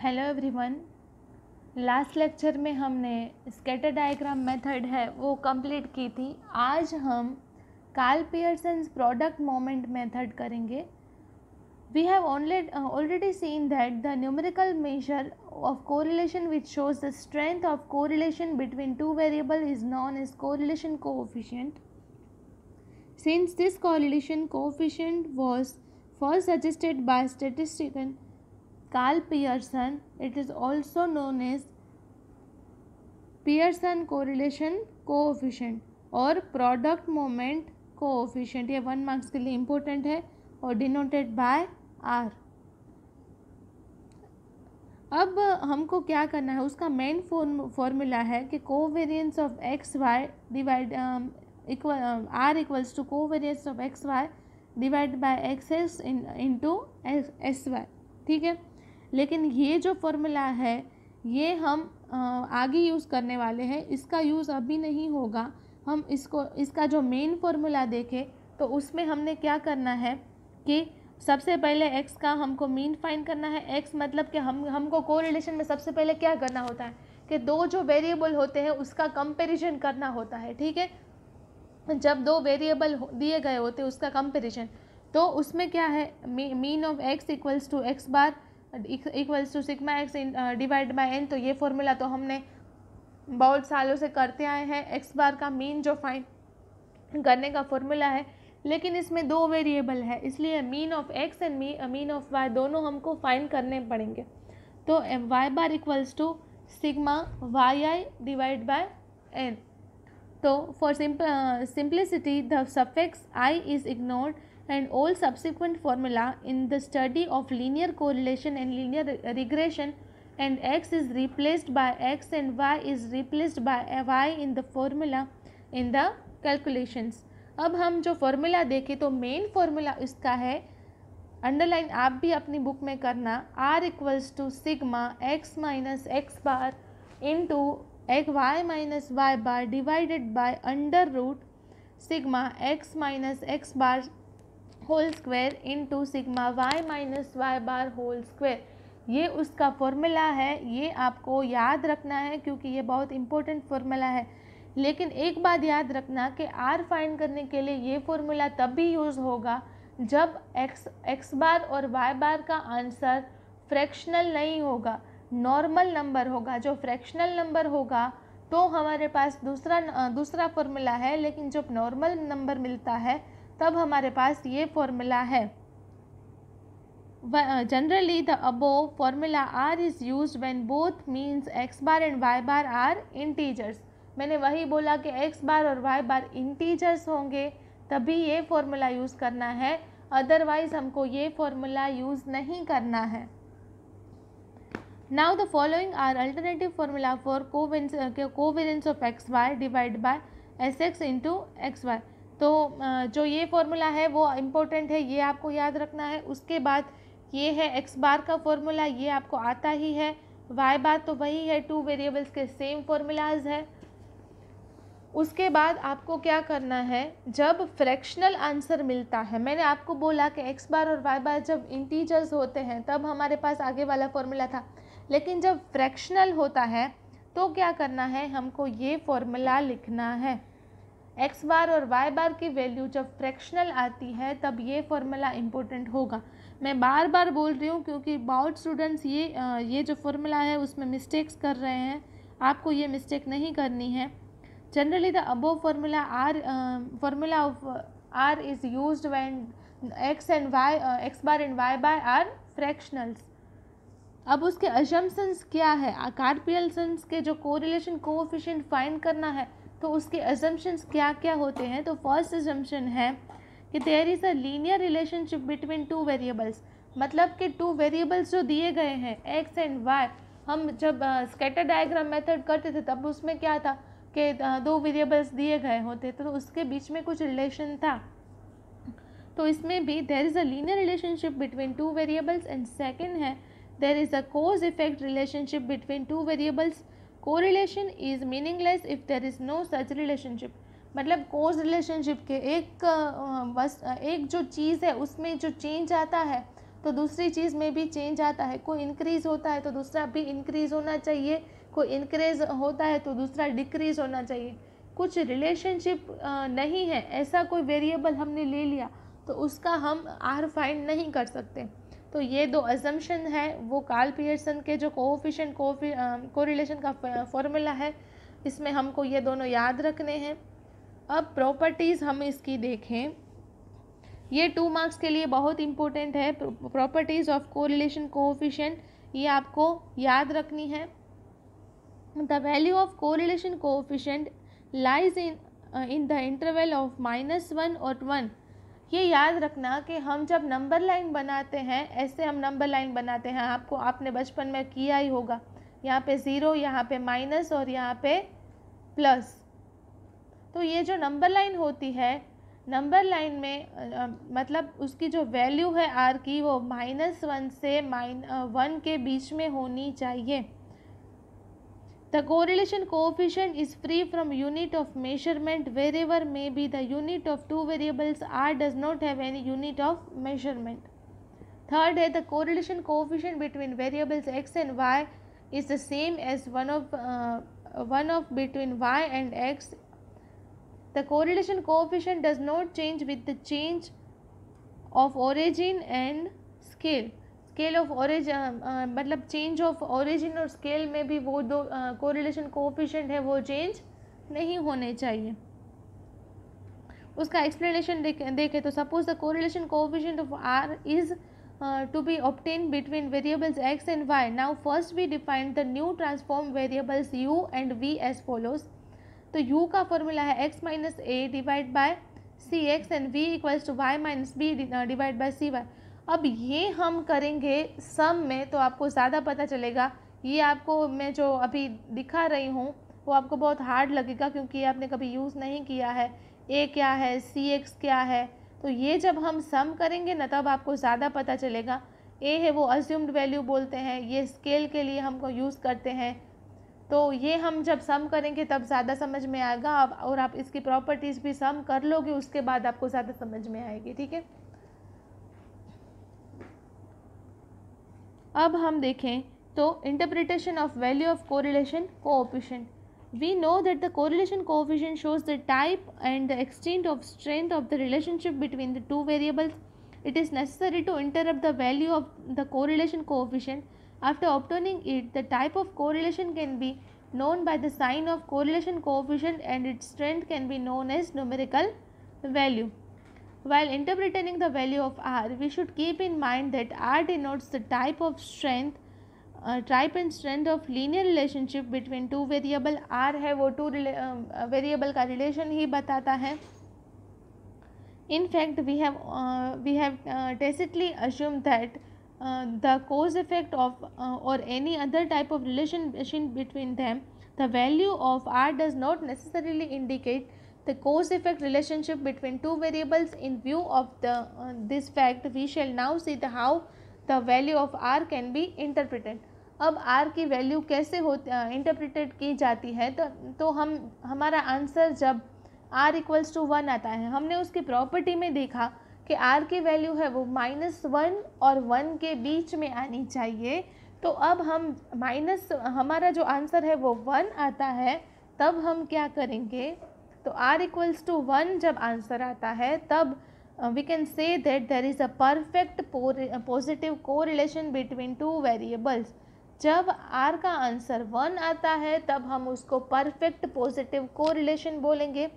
Hello everyone. Last lecture में हमने scatter diagram method है वो कंप्लीट की थी। आज हम Karl Pearson's product moment method करेंगे। We have already seen that the numerical measure of correlation which shows the strength of correlation between two variables is known as correlation coefficient. Since this correlation coefficient was first suggested by statistician Carl Pearson, it is also known as Pearson correlation coefficient और product moment coefficient. ये 1 marks के लिए important है और denoted by are. अब हमको क्या करना है, उसका मेन फॉर्मूला है कि covariance of x y divide r equals to covariance of x y divide by x s into s y. ठीक है, लेकिन ये जो फॉर्मूला है ये हम आगे यूज़ करने वाले हैं, इसका यूज़ अभी नहीं होगा। हम इसका जो मेन फॉर्मूला देखें तो उसमें हमने क्या करना है कि सबसे पहले x का हमको मीन फाइंड करना है। x मतलब कि हमको कोरिलेशन में सबसे पहले क्या करना होता है कि दो जो वेरिएबल होते हैं उसका कंपैरिजन करना होता है। ठीक है, जब दो वेरिएबल दिए गए होते हैं उसका कंपैरिजन, तो उसमें क्या है, mean of x equals to x bar equals to sigma x divide by n. तो ये फॉर्मूला तो हमने बहुत सालों से करते आए हैं। एक्स बार का मीन जो फाइंड करने का फॉर्मूला है, लेकिन इसमें दो वेरिएबल है, इसलिए mean of x and mean of y दोनों हमको फाइंड करने पड़ेंगे। तो y bar equals to sigma y i divide by n. तो for simplicity the suffix I is ignored and all subsequent formula in the study of linear correlation and linear regression, and x is replaced by x and y is replaced by y in the formula in the calculations. अब हम जो formula देखें तो main formula इसका है, underline आप भी अपनी बुक में करना, r equals to sigma x minus X bar into एक Y minus Y bar divided by under root sigma X minus X bar whole square into sigma Y minus Y bar whole square. ये उसका formula है, ये आपको याद रखना है क्योंकि ये बहुत इंपॉर्टेंट फॉर्मूला है। लेकिन एक बात याद रखना कि आर फाइंड करने के लिए ये फॉर्मूला तब भी यूज़ होगा जब एक्स बार और वाई बार का आंसर फ्रैक्शनल नहीं होगा, नॉर्मल नंबर होगा। जो फ्रैक्शनल नंबर होगा तो हमारे पास दूसरा फॉर्मूला है, लेकिन जब नॉर्मल नंबर मिलता है तब हमारे पास ये फॉर्मूला है। Generally the above formula r is used when both means x bar and Y bar are integers. मैंने वही बोला कि एक्स बार और वाई बार इंटीजर्स होंगे तभी ये फॉर्मूला यूज़ करना है, अदरवाइज हमको ये फॉर्मूला यूज़ नहीं करना है। Now the following are alternative formula for covariance of xy divided by sx into xy। तो जो ये फॉर्मूला है वो इम्पोर्टेंट है, ये आपको याद रखना है। उसके बाद ये है एक्स बार का फॉर्मूला, ये आपको आता ही है। वाई बार तो वही है, टू वेरिएबल्स के सेम फॉर्मूलाज है। उसके बाद आपको क्या करना है, जब फ्रैक्शनल आंसर मिलता है, मैंने आपको बोला कि एक्स बार और वाई बार जब इंटीजर्स होते हैं तब हमारे पास आगे वाला फॉर्मूला था, लेकिन जब फ्रैक्शनल होता है तो क्या करना है, हमको ये फॉर्मूला लिखना है। एक्स बार और वाई बार की वैल्यू जब फ्रैक्शनल आती है तब ये फॉर्मूला इम्पोर्टेंट होगा। मैं बार बार बोल रही हूँ क्योंकि बहुत स्टूडेंट्स ये जो फॉर्मूला है उसमें मिस्टेक्स कर रहे हैं, आपको ये मिस्टेक नहीं करनी है। Generally the above formula of R is used when X bar and Y bar are fractionals. अब उसके अजम्पशंस क्या है, कार्ल पियर्सन्स के जो कोरिलेशन कोएफिशिएंट फाइंड करना है तो उसके अजम्पशंस क्या क्या होते हैं। तो फर्स्ट अजम्पशन है कि there is a linear relationship between two variables. मतलब कि टू वेरिएबल्स जो दिए गए हैं एक्स एंड वाई, हम जब स्कैटर डायग्राम मेथड करते थे तब उसमें क्या था कि दो वेरिएबल्स दिए गए होते तो उसके बीच में कुछ रिलेशन था। तो इसमें भी there is a linear relationship between two variables. And second है there is a cause effect relationship between two variables. Correlation is meaningless if there is no such relationship। मतलब cause relationship के एक जो चीज़ है उसमें जो चेंज आता है तो दूसरी चीज़ में भी चेंज आता है। कोई इंक्रीज़ होता है तो दूसरा भी इंक्रीज़ होना चाहिए, कोई इंक्रीज़ होता है तो दूसरा डिक्रीज़ होना चाहिए। कुछ रिलेशनशिप नहीं है, ऐसा कोई वेरिएबल हमने ले लिया तो उसका हम आर फाइंड नहीं कर सकते। तो ये दो अजम्पशन है, वो कार्ल पियर्सन के जो कोएफिशिएंट कोरिलेशन का फॉर्मूला है, इसमें हमको ये दोनों याद रखने हैं। अब प्रॉपर्टीज़ हम इसकी देखें, ये 2 मार्क्स के लिए बहुत इंपॉर्टेंट है। प्रॉपर्टीज़ ऑफ कोरिलेशन कोएफिशिएंट ये आपको याद रखनी है। The value of correlation coefficient lies in the interval of -1 और 1। ये याद रखना कि हम जब नंबर लाइन बनाते हैं, ऐसे हम नंबर लाइन बनाते हैं, आपने बचपन में किया ही होगा। यहाँ पे 0, यहाँ पे माइनस और यहाँ पे प्लस। तो ये जो नंबर लाइन होती है, नंबर लाइन में मतलब उसकी जो वैल्यू है आर की, वो -1 से -1 के बीच में होनी चाहिए। The correlation coefficient is free from unit of measurement wherever may be the unit of two variables r does not have any unit of measurement. Third है, the correlation coefficient between variables x and y is the same as one of between y and x. The correlation coefficient does not change with the change of origin and scale. Scale of origin मतलब change of origin और scale में भी वो दो correlation coefficient है वो change नहीं होने चाहिए। उसका एक्सप्लेनेशन देखें तो suppose the correlation coefficient of r is to be obtain between variables x and y. Now first we defined the new transform variables u and v as follows. तो u का formula है x minus a divide by c x and v equals to y minus b divide by c y. अब ये हम करेंगे सम में तो आपको ज़्यादा पता चलेगा। ये आपको मैं जो अभी दिखा रही हूँ वो आपको बहुत हार्ड लगेगा क्योंकि ये आपने कभी यूज़ नहीं किया है। ए क्या है, सी एक्स क्या है, तो ये जब हम सम करेंगे ना तब आपको ज़्यादा पता चलेगा। ए है वो अज्यूम्ड वैल्यू बोलते हैं, ये स्केल के लिए हमको यूज़ करते हैं। तो ये हम जब सम करेंगे तब ज़्यादा समझ में आएगा और आप इसकी प्रॉपर्टीज़ भी सम कर लोगे, उसके बाद आपको ज़्यादा समझ में आएगी। ठीक है, अब हम देखें तो interpretation of value of correlation coefficient. We know that the correlation coefficient shows the type and the extent of strength of the relationship between the two variables. It is necessary to interrupt the value of the correlation coefficient. After obtaining it, the type of correlation can be known by the sign of correlation coefficient and its strength can be known as numerical value. While interpreting the value of R, we should keep in mind that R denotes the type and strength of linear relationship between two variable. R है वो two variable का relation ही बताता है। In fact, we have tacitly assumed that the cause effect of or any other type of relation between them, the value of R does not necessarily indicate the cause effect relationship between two variables. In view of this fact, we shall now see how the value of R can be interpreted. अब R की value कैसे interpreted की जाती है, तो हमारा answer जब R equals to 1 आता है, हमने उसकी प्रॉपर्टी में देखा कि R की वैल्यू है वो -1 और 1 के बीच में आनी चाहिए। तो अब हमारा जो आंसर है वो 1 आता है, तब हम क्या करेंगे, तो R इक्वल्स टू 1 जब आंसर आता है तब we can say that there is a perfect positive correlation between two variables. जब R का आंसर 1 आता है तब हम उसको परफेक्ट पॉजिटिव कोरिलेशन बोलेंगे।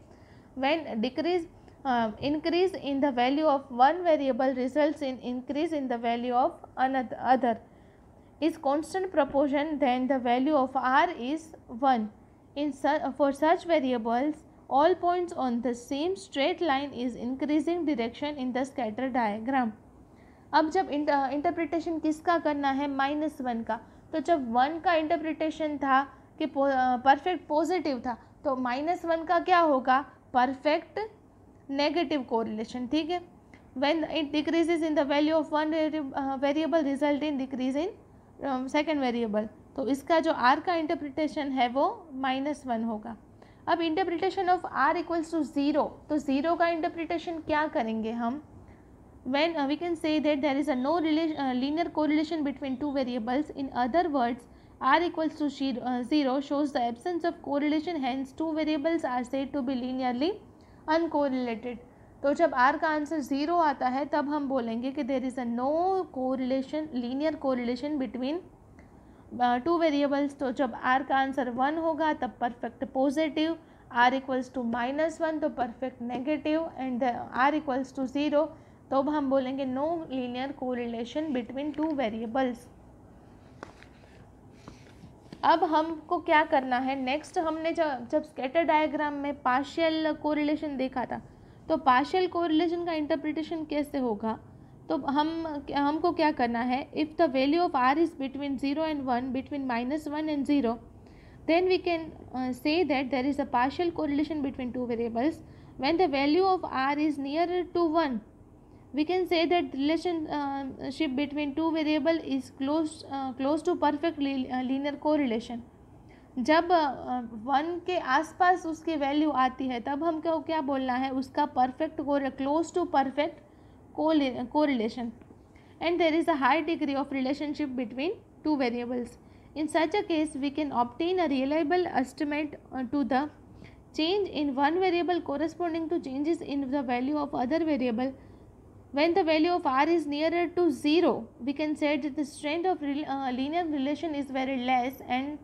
When increase in the value of one variable results in increase in the value of other is constant proportion, then the value of R is 1. For such variables, all points on the same straight line is increasing direction in the scatter diagram. अब जब interpretation किसका करना है, -1 का, तो जब 1 का interpretation था कि परफेक्ट पॉजिटिव था, तो -1 का क्या होगा, परफेक्ट नेगेटिव कोरिलेशन। ठीक है, when it decreases in the value of one variable result in decrease in second variable, तो इसका जो R का इंटरप्रिटेशन है वो -1 होगा। अब interpretation of R equals to 0, तो 0 का इंटरप्रिटेशन क्या करेंगे हम, when we can say that there is a no linear correlation between two variables. In other words, r equals to 0 shows the absence of correlation, hence two variables are said to be linearly uncorrelated. तो जब r का answer 0 आता है तब हम बोलेंगे कि there is a no correlation, linear correlation between two variables. तो जब r का आंसर 1 होगा तब perfect positive, r equals to -1 तो perfect negative, and r equals to 0 तो अब हम बोलेंगे no linear correlation between two variables. अब हमको क्या करना है नेक्स्ट, हमने जब स्कैटर डायग्राम में पार्शियल कोरिलेशन देखा था, तो पार्शियल कोरिलेशन का इंटरप्रिटेशन कैसे होगा. तो हमको क्या करना है, if the value of r is between 0 and 1, between -1 and 0, then we can say that there is a partial correlation between two variables. When the value of r is nearer to 1, we can say that relationship between two variable is close to perfect linear correlation. जब 1 के आसपास उसकी value आती है तब हमको क्या बोलना है, उसका perfect close to perfect correlation, and there is a high degree of relationship between two variables. In such a case, we can obtain a reliable estimate to the change in one variable corresponding to changes in the value of other variable. When the value of r is nearer to 0, we can say that the strength of linear relation is very less, and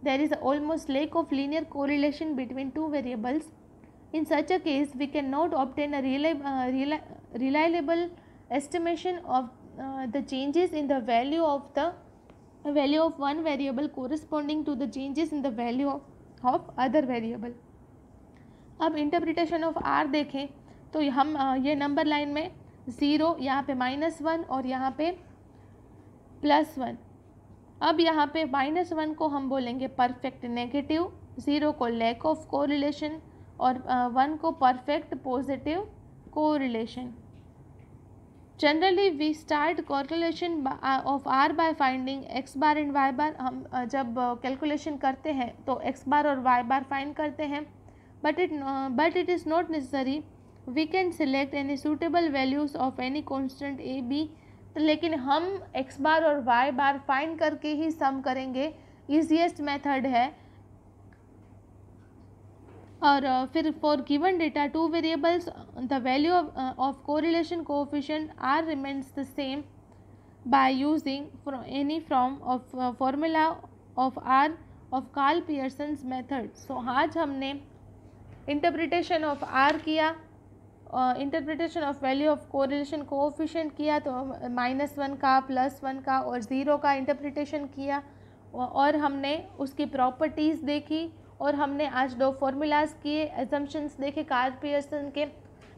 there is almost lack of linear correlation between two variables. In such a case, we cannot obtain a reliable estimation of the changes in the value of one variable corresponding to the changes in the value of other variable. अब interpretation of r देखें तो हम ये number line में 0, यहाँ पे -1 और यहाँ पे +1. अब यहाँ पे -1 को हम बोलेंगे परफेक्ट नेगेटिव, 0 को लैक ऑफ कोरिलेशन और 1 को perfect positive correlation. Generally we start correlation of r by finding x bar and y bar. हम जब कैलकुलेशन करते हैं तो x बार और y बार फाइंड करते हैं, but it is not necessary. We can select any suitable values of any constant a b. लेकिन हम x बार और y बार फाइंड करके ही सम करेंगे, ईजीएस्ट मेथड है. और फिर for given data two variables the value of correlation coefficient r remains the same by using any form of formula of r of Karl Pearson's method. So आज हमने interpretation of r किया, interpretation of value of correlation coefficient किया, तो -1 का, +1 का और 0 का interpretation किया, और हमने उसकी प्रॉपर्टीज़ देखी, और हमने आज 2 फॉर्मूलाज किए, एजम्पशंस देखे कार्ल पियर्सन के.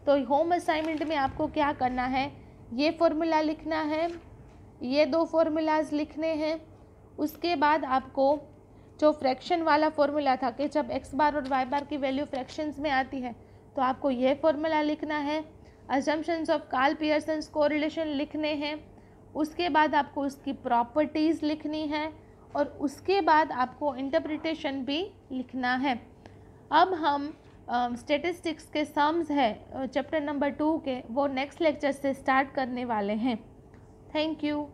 तो होम असाइनमेंट में आपको क्या करना है, ये फॉर्मूला लिखना है, ये 2 फॉर्मूलाज लिखने हैं. उसके बाद आपको जो फ्रैक्शन वाला फॉर्मूला था कि जब x बार और y बार की वैल्यू फ्रैक्शंस में आती है तो आपको ये फॉर्मूला लिखना है. Assumptions of Karl Pearson correlation लिखने हैं. उसके बाद आपको उसकी प्रॉपर्टीज़ लिखनी है, और उसके बाद आपको इंटरप्रिटेशन भी लिखना है. अब हम स्टैटिस्टिक्स के सम्स है चैप्टर नंबर 2 के, वो नेक्स्ट लेक्चर से स्टार्ट करने वाले हैं. Thank you.